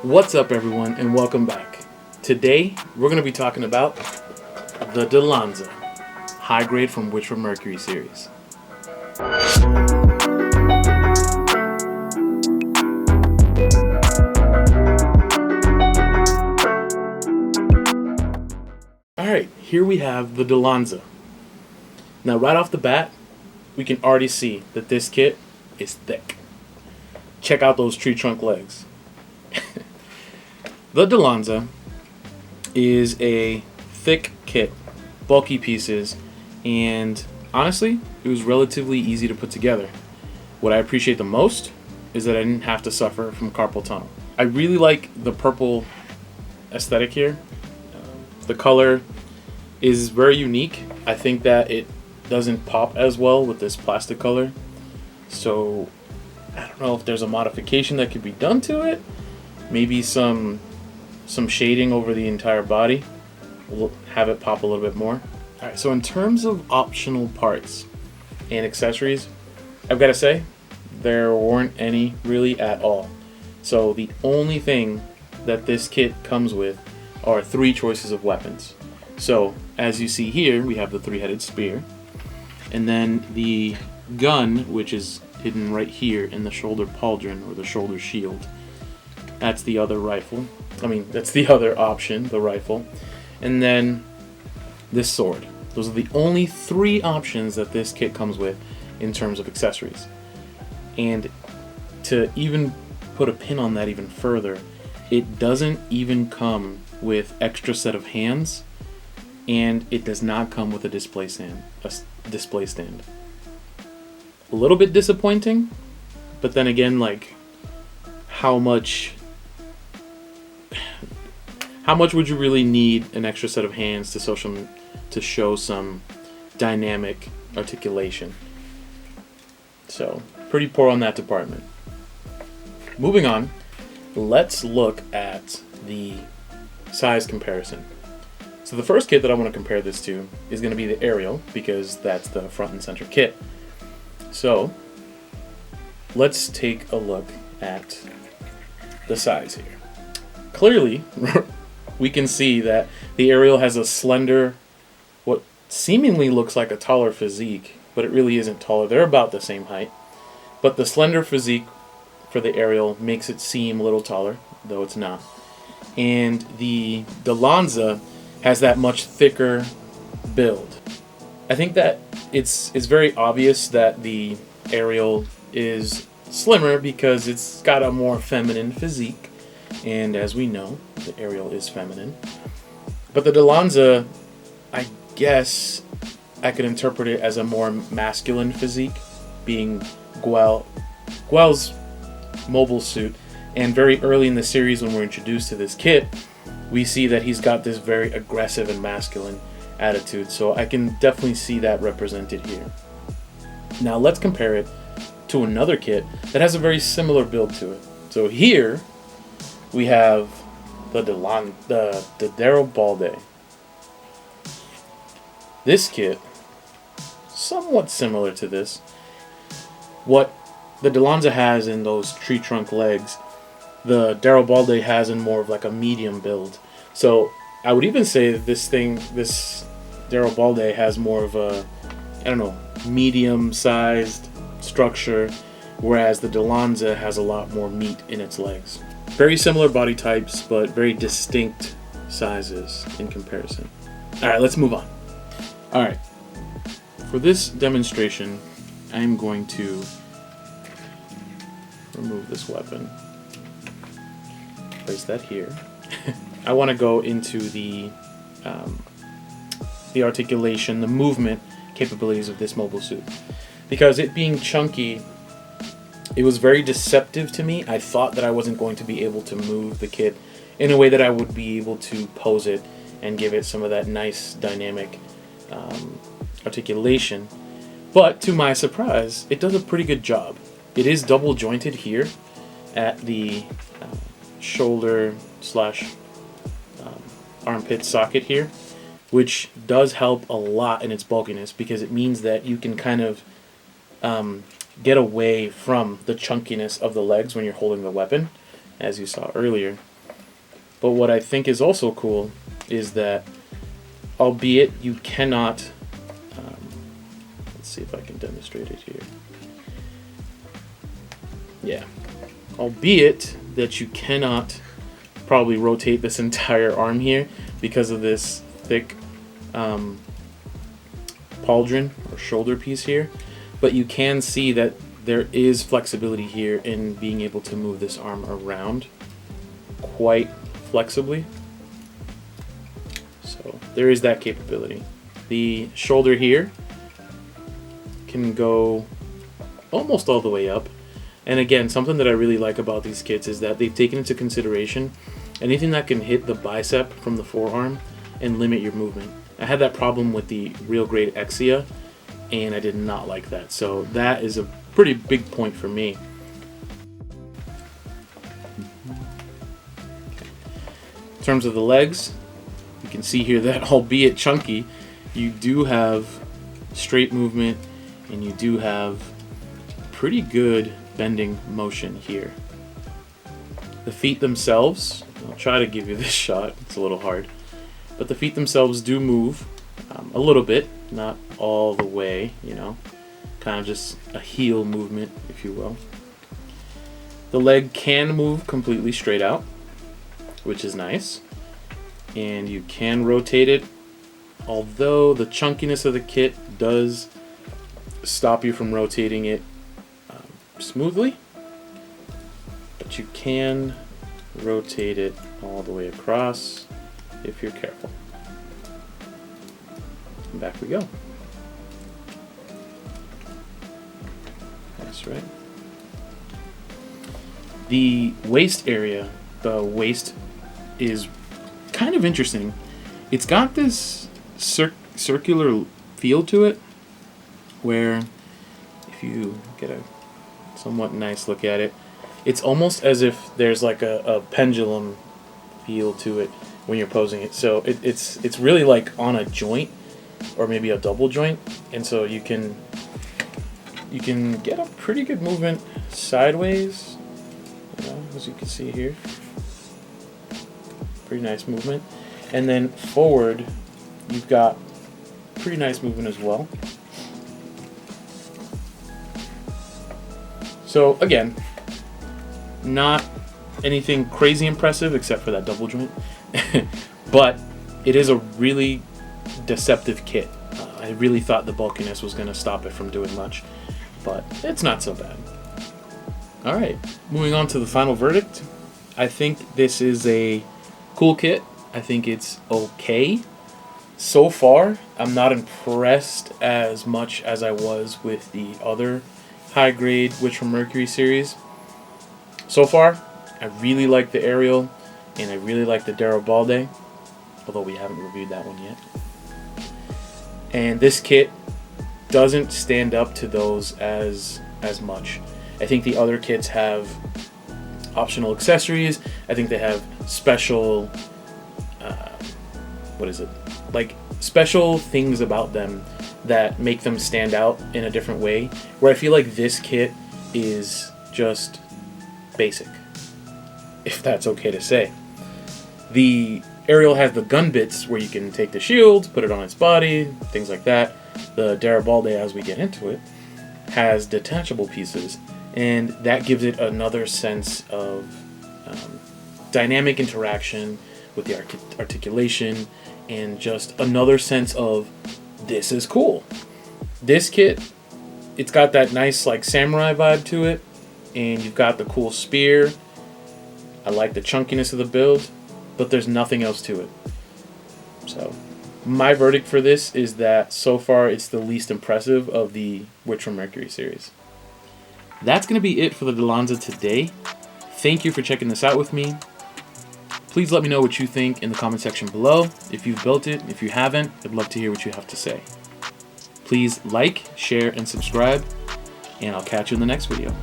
What's up, everyone, and welcome back. Today, we're going to be talking about the Dilanza, high grade from Mercury series. Alright, here we have the Dilanza. Now, right off the bat, we can already see that this kit is thick. Check out those tree trunk legs. The Dilanza is a thick kit, bulky pieces, and honestly, it was relatively easy to put together. What I appreciate the most is that I didn't have to suffer from carpal tunnel. I really like the purple aesthetic here. The color is very unique. I think that it doesn't pop as well with this plastic color. So I don't know if there's a modification that could be done to it. Maybe some shading over the entire body will have it pop a little bit more. Alright, so in terms of optional parts and accessories, I've got to say, there weren't any really at all. So the only thing that this kit comes with are 3 choices of weapons. So as you see here, we have the 3-headed spear, and then the gun, which is hidden right here in the shoulder pauldron or the shoulder shield. That's the other rifle. That's the other option, the rifle. And then this sword. Those are the only 3 options that this kit comes with in terms of accessories. And to even put a pin on that even further, it doesn't even come with extra set of hands, and it does not come with a display stand. A little bit disappointing, but then again, like, how much would you really need an extra set of hands to show some dynamic articulation? So, pretty poor on that department. Moving on, let's look at the size comparison. So the first kit that I want to compare this to is going to be the aerial, because that's the front and center kit. So, let's take a look at the size here. Clearly, we can see that the aerial has a slender, what seemingly looks like a taller physique, but it really isn't taller. They're about the same height. But the slender physique for the aerial makes it seem a little taller, though it's not. And the Dilanza has that much thicker build. I think that it's very obvious that the aerial is slimmer because it's got a more feminine physique. And as we know, the aerial is feminine. But the Dilanza, I guess I could interpret it as a more masculine physique, being Guel's mobile suit. And very early in the series, when we're introduced to this kit, we see that he's got this very aggressive and masculine attitude. So I can definitely see that represented here. Now let's compare it to another kit that has a very similar build to it. So here we have the Garibaldi. This kit, somewhat similar to this. What the Dilanza has in those tree trunk legs, the Garibaldi has in more of like a medium build. So I would even say that this Garibaldi has more of a, medium-sized structure, whereas the Dilanza has a lot more meat in its legs. Very similar body types, but very distinct sizes in comparison. Alright, let's move on. Alright, for this demonstration, I'm going to remove this weapon. Place that here. I want to go into the articulation, the movement capabilities of this mobile suit. Because it being chunky, it was very deceptive to me. I thought that I wasn't going to be able to move the kit in a way that I would be able to pose it and give it some of that nice dynamic articulation. But to my surprise, it does a pretty good job. It is double jointed here at the shoulder / armpit socket here, which does help a lot in its bulkiness, because it means that you can kind of get away from the chunkiness of the legs when you're holding the weapon, as you saw earlier. But what I think is also cool is that, albeit you cannot, let's see if I can demonstrate it here. Yeah, albeit that you cannot probably rotate this entire arm here because of this thick pauldron or shoulder piece here, but you can see that there is flexibility here in being able to move this arm around quite flexibly. So there is that capability. The shoulder here can go almost all the way up. And again, something that I really like about these kits is that they've taken into consideration anything that can hit the bicep from the forearm and limit your movement. I had that problem with the real grade Exia, and I did not like that. So that is a pretty big point for me. In terms of the legs, you can see here that albeit chunky, you do have straight movement and you do have pretty good bending motion here. The feet themselves, I'll try to give you this shot, it's a little hard, but the feet themselves do move a little bit, not all the way, you know, kind of just a heel movement, if you will. The leg can move completely straight out, which is nice, and you can rotate it, although the chunkiness of the kit does stop you from rotating it smoothly, but you can rotate it all the way across if you're careful. And back we go. That's right. The waist area, the waist is kind of interesting. It's got this circular feel to it, where if you get a somewhat nice look at it, it's almost as if there's like a pendulum feel to it when you're posing it. So it's really like on a joint, or maybe a double joint, and so you can get a pretty good movement sideways, you know, as you can see here. Pretty nice movement, and then forward you've got pretty nice movement as well. So again, not anything crazy impressive except for that double joint, but it is a really deceptive kit. I really thought the bulkiness was going to stop it from doing much, but it's not so bad. Alright, moving on to the final verdict. I think this is a cool kit. I think it's okay. So far, I'm not impressed as much as I was with the other high-grade Witch from Mercury series. So far, I really like the Aerial, and I really like the Garibaldi, although we haven't reviewed that one yet. And this kit doesn't stand up to those as much. I think the other kits have optional accessories. I think they have special, like special things about them that make them stand out in a different way, where I feel like this kit is just basic, if that's okay to say. The Aerial has the gun bits where you can take the shield, put it on its body, things like that. The Garibaldi, as we get into it, has detachable pieces, and that gives it another sense of dynamic interaction with the articulation, and just another sense of this is cool. This kit, it's got that nice like samurai vibe to it, and you've got the cool spear. I like the chunkiness of the build, but there's nothing else to it. So my verdict for this is that so far it's the least impressive of the Witch from Mercury series. That's going to be it for the Dilanza today. Thank you for checking this out with me. Please let me know what you think in the comment section below. If you've built it, if you haven't, I'd love to hear what you have to say. Please like, share, and subscribe, and I'll catch you in the next video.